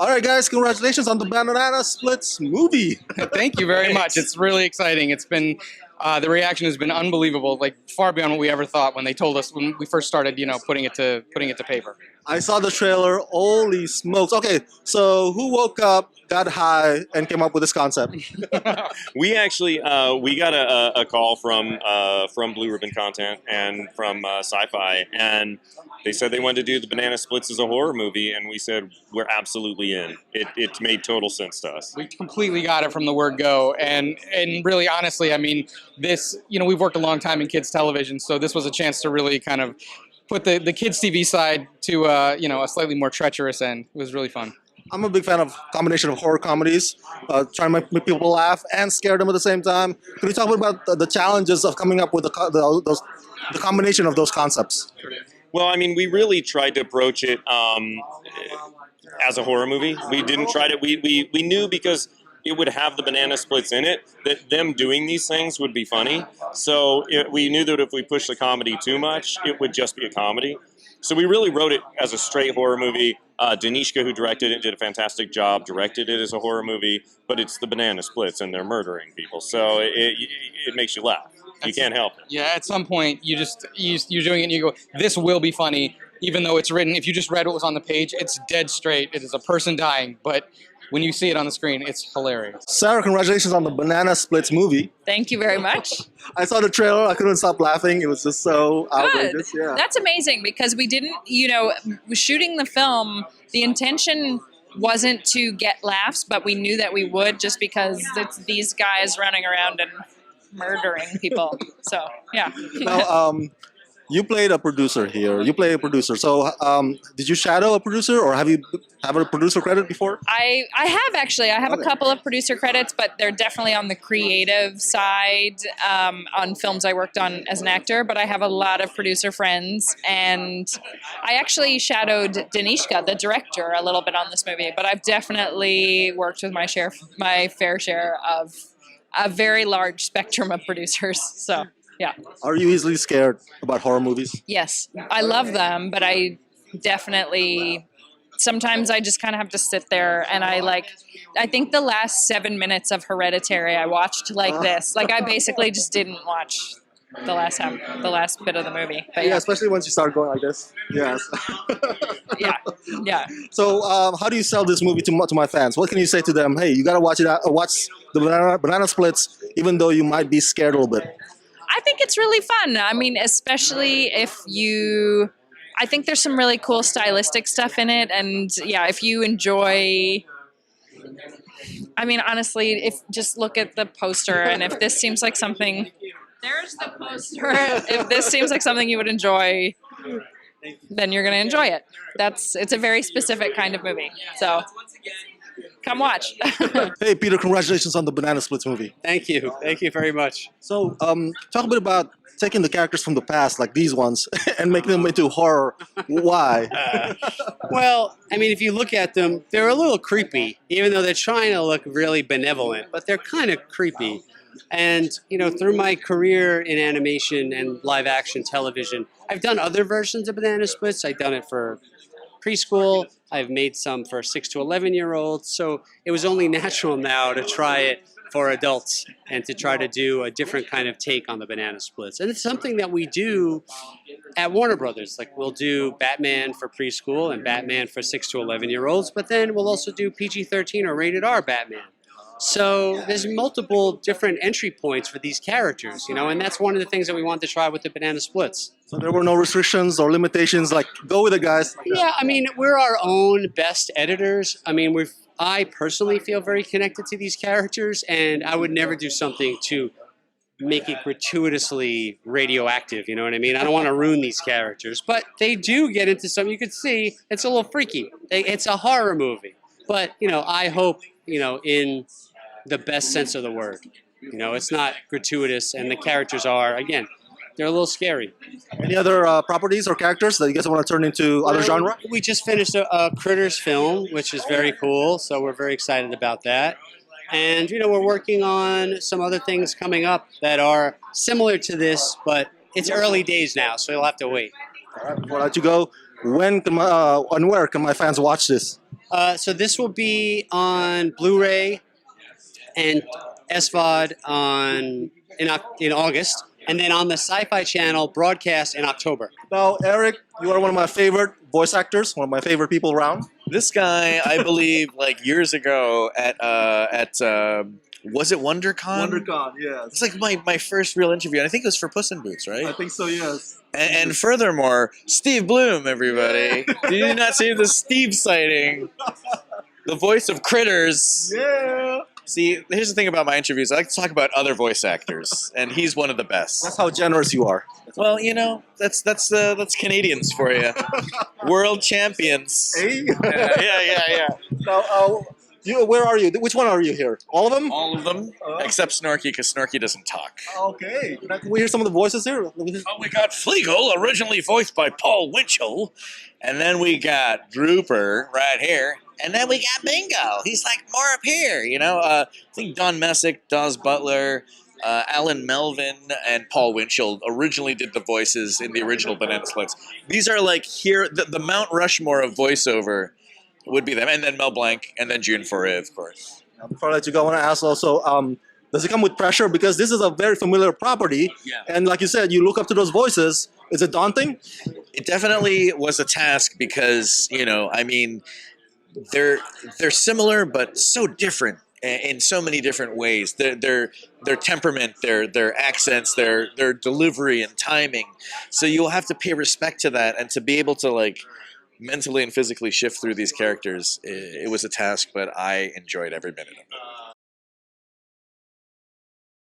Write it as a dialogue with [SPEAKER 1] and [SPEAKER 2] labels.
[SPEAKER 1] All right, guys, congratulations on the Banana Splits movie.
[SPEAKER 2] Thank you very much. It's really exciting. It's been the reaction has been unbelievable, like far beyond what we ever thought when they told us when we first started, putting it to paper.
[SPEAKER 1] I saw the trailer. Holy smokes. Okay, so who woke up, got high, and came up with this concept?
[SPEAKER 3] We actually we got a call from Blue Ribbon Content and from Sci-Fi, and they said they wanted to do the Banana Splits as a horror movie, and we said we're absolutely in. It made total sense to us.
[SPEAKER 2] We completely got it from the word go, and really honestly, I mean, this we've worked a long time in kids television, so this was a chance to really kind of put the kids TV side to a slightly more treacherous end. It was really fun.
[SPEAKER 1] I'm a big fan of combination of horror comedies, trying to make people laugh and scare them at the same time. Can you talk about the challenges of coming up with the combination of those concepts?
[SPEAKER 3] Well, I mean, we really tried to approach it as a horror movie. We didn't try to. We knew because it would have the banana splits in it that them doing these things would be funny. So we knew that if we pushed the comedy too much, it would just be a comedy. So we really wrote it as a straight horror movie. Danishka, who directed it, did a fantastic job, directed it as a horror movie, but it's the banana splits and they're murdering people. So it makes you laugh. You can't help it.
[SPEAKER 2] Yeah, at some point, you're doing it and you go, this will be funny, even though it's written, if you just read what was on the page, it's dead straight. It is a person dying, but when you see it on the screen, it's hilarious.
[SPEAKER 1] Sara, congratulations on the Banana Splits movie.
[SPEAKER 4] Thank you very much.
[SPEAKER 1] I saw the trailer. I couldn't stop laughing. It was just so outrageous. Yeah.
[SPEAKER 4] That's amazing because we didn't, shooting the film, the intention wasn't to get laughs, but we knew that we would just because it's these guys running around and murdering people. So, yeah.
[SPEAKER 1] Now, you played a producer here. You play a producer. So, did you shadow a producer, or have you have a producer credit before?
[SPEAKER 4] I have actually. I have a couple of producer credits, but they're definitely on the creative side on films I worked on as an actor. But I have a lot of producer friends, and I actually shadowed Danishka, the director, a little bit on this movie. But I've definitely worked with my fair share of a very large spectrum of producers. So. Yeah.
[SPEAKER 1] Are you easily scared about horror movies?
[SPEAKER 4] Yes. I love them, but I definitely, sometimes I just kind of have to sit there and I think the last 7 minutes of Hereditary I watched like this. Like I basically just didn't watch the last bit of the movie. But
[SPEAKER 1] yeah, especially once you start going like this. Yes.
[SPEAKER 4] Yeah.
[SPEAKER 1] So how do you sell this movie to my fans? What can you say to them? Hey, you got to watch it. Watch the Banana Splits, even though you might be scared a little bit.
[SPEAKER 4] I think it's really fun. I mean, especially I think there's some really cool stylistic stuff in it. And yeah, if you enjoy, I mean, honestly, just look at the poster and if this seems like something, there's the poster. If this seems like something you would enjoy, then you're going to enjoy it. It's a very specific kind of movie. So come watch.
[SPEAKER 1] Hey, Peter, congratulations on the Banana Splits movie.
[SPEAKER 5] Thank you. Thank you very much.
[SPEAKER 1] So, talk a bit about taking the characters from the past, like these ones, and making them into horror. Why?
[SPEAKER 5] Well, I mean, if you look at them, they're a little creepy, even though they're trying to look really benevolent, but they're kind of creepy. And, through my career in animation and live action television, I've done other versions of Banana Splits. I've done it for preschool. I've made some for 6 to 11-year-olds. So it was only natural now to try it for adults and to try to do a different kind of take on the Banana Splits. And it's something that we do at Warner Brothers. Like we'll do Batman for preschool and Batman for 6 to 11-year-olds, but then we'll also do PG-13 or rated R Batman. So there's multiple different entry points for these characters, and that's one of the things that we wanted to try with the Banana Splits.
[SPEAKER 1] So there were no restrictions or limitations, like go with it, guys.
[SPEAKER 5] Yeah, I mean, we're our own best editors. I mean, I personally feel very connected to these characters, and I would never do something to make it gratuitously radioactive, you know what I mean? I don't want to ruin these characters, but they do get into something. You could see it's a little freaky. It's a horror movie, but, I hope, in the best sense of the word. It's not gratuitous, and the characters are, again, they're a little scary.
[SPEAKER 1] Any other properties or characters that you guys want to turn into other genre?
[SPEAKER 5] We just finished a Critters film, which is very cool, so we're very excited about that. And, we're working on some other things coming up that are similar to this, but it's early days now, so you'll have to wait.
[SPEAKER 1] All right, before I let you go, when can and where can my fans watch this?
[SPEAKER 5] So this will be on Blu-ray and SVOD in August, and then on the Sci-Fi Channel broadcast in October.
[SPEAKER 1] Now, Eric, you are one of my favorite voice actors, one of my favorite people around.
[SPEAKER 6] This guy, I believe, like years ago at was it WonderCon?
[SPEAKER 1] WonderCon, yes.
[SPEAKER 6] It's like my first real interview, and I think it was for Puss in Boots, right?
[SPEAKER 1] I think so, yes.
[SPEAKER 6] And furthermore, Steve Bloom, everybody. Did you not see the Steve sighting? The voice of Critters.
[SPEAKER 1] Yeah.
[SPEAKER 6] See, here's the thing about my interviews. I like to talk about other voice actors, and he's one of the best.
[SPEAKER 1] That's how generous you are.
[SPEAKER 6] Well, you know, that's Canadians for you. World champions.
[SPEAKER 1] Hey.
[SPEAKER 6] Yeah.
[SPEAKER 1] Now, where are you? Which one are you here? All of them?
[SPEAKER 6] All of them, except Snorky, because Snorky doesn't talk.
[SPEAKER 1] Okay. Can we hear some of the voices here?
[SPEAKER 6] Oh, we got Fleagle, originally voiced by Paul Winchell. And then we got Drooper right here. And then we got Bingo. He's like more up here, you know. I think Don Messick, Dawes Butler, Alan Melvin, and Paul Winchell originally did the voices in the original Banana Splits. These are like here, the Mount Rushmore of voiceover would be them. And then Mel Blanc, and then June Foray, of course.
[SPEAKER 1] Now, before I let you go, I want to ask also, does it come with pressure? Because this is a very familiar property.
[SPEAKER 6] Yeah.
[SPEAKER 1] And like you said, you look up to those voices. Is it daunting?
[SPEAKER 6] It definitely was a task because, you know, I mean, they're similar but so different in so many different ways. Their temperament, their accents, their delivery and timing. So you'll have to pay respect to that, and to be able to like mentally and physically shift through these characters. It was a task, but I enjoyed every minute of it.